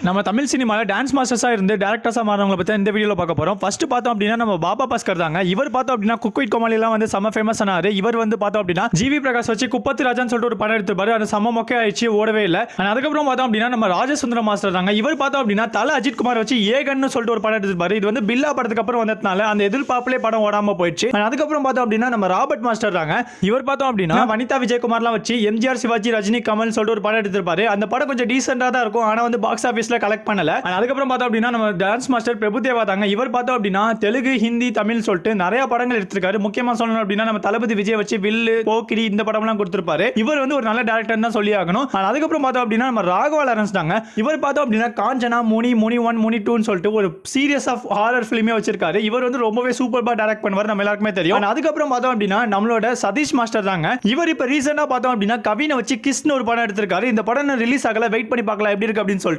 நம்ம தமிழ் சினிமாவில் டான்ஸ் மாஸ்டர்ஸாக இருந்து டேரக்டர்ஸாக மாறவங்களை பற்றி இந்த வீடியோவில் பார்க்க போகிறோம். ஃபர்ஸ்ட் பார்த்தோம் அப்படின்னா நம்ம பாபா பாஸ்கர் தாங்க. இவர் பார்த்தோம் அப்படின்னா குக் வித் கோமாளிலாம் வந்து செம்ம ஃபேமஸ் ஆனார். இவர் வந்து பார்த்தோம் அப்படின்னா ஜிவி பிரகாஷ் வச்சு குப்பத்து ராஜான்னு சொல்லிட்டு ஒரு படம் எடுத்துப்பாரு. அது செம்ம மொக்கே ஆயிடுச்சு, ஓடவே இல்லை. அதுக்கப்புறம் பார்த்தோம் அப்படின்னா நம்ம ராஜசுந்தரம் மாஸ்டர் தாங்க. இவர் பார்த்தோம் அப்படின்னா தல அஜித் குமார் வச்சு ஏகன்னு சொல்லிட்டு ஒரு படம் எடுத்துப்பாரு. இது வந்து பில்லா படத்துக்கு அப்புறம் வந்ததுனால அந்த எதிர்பார்ப்புலேயே படம் ஓடாம போயிடுச்சு. அதுக்கப்புறம் பார்த்தோம் அப்படின்னா நம்ம ராபர்ட் மாஸ்டர் தாங்க. இவர் பார்த்தோம் அப்படின்னா வனிதா விஜயகுமார்லாம் வச்சு எம்ஜிஆர் சிவாஜி ரஜினி கமல் சொல்லிட்டு ஒரு படம் எடுத்திருப்பாரு. அந்த படம் கொஞ்சம் டீசென்டா தான் இருக்கும், ஆனா வந்து பாக்ஸ் ஆபீஸ்ல கலெக்ட் பண்ணல. அதுக்கப்புறம் பார்த்தோம் அப்படின்னா நம்ம டான்ஸ் மாஸ்டர் பிரபுதேவா தாங்க. இவர் பார்த்தோம் அப்படின்னா தெலுங்கு ஹிந்தி தமிழ் சொல்லிட்டு நிறைய படங்கள் எடுத்திருக்காரு. முக்கியமா சொல்லணும் அப்படின்னா நம்ம தளபதி விஜய் வச்சு வில்லு போக்கிரி இந்த படம்லாம் கொடுத்திருப்பாரு. இவர் வந்து ஒரு நல்ல டேரக்டர் தான் சொல்லி ஆகணும். அதுக்கப்புறம் பார்த்தோம் அப்படின்னா நம்ம ராகவா லாரன்ஸ் தாங்க. இவர் பார்த்தோம் அப்படின்னா காஞ்சனா முனி 1 முனி 2 சொல்லிட்டு ஒரு சீரியஸ் ஆஃப் ஹாரர் ஃபிலிமே வச்சிருக்காரு. இவர் வந்து ரொம்பவே சூப்பர்பா டைரக்ட் பண்ணுவார், நம்ம எல்லாருக்குமே தெரியும். அதுக்கப்புறம் பார்த்தோம் அப்படின்னா நம்மளோட சதீஷ் மாஸ்டர் தாங்க. இவர் இப்ப ரீசெண்டா பார்த்தோம் அப்படின்னா கவினை வச்சு கிஸ்னு ஒரு படம் எடுத்திருக்காரு. இந்த படம் ரிலீஸ் ஆகல, வெயிட் பண்ணி பார்க்கலாம் எப்படி இருக்கு அப்படின்னு சொல்லிட்டு.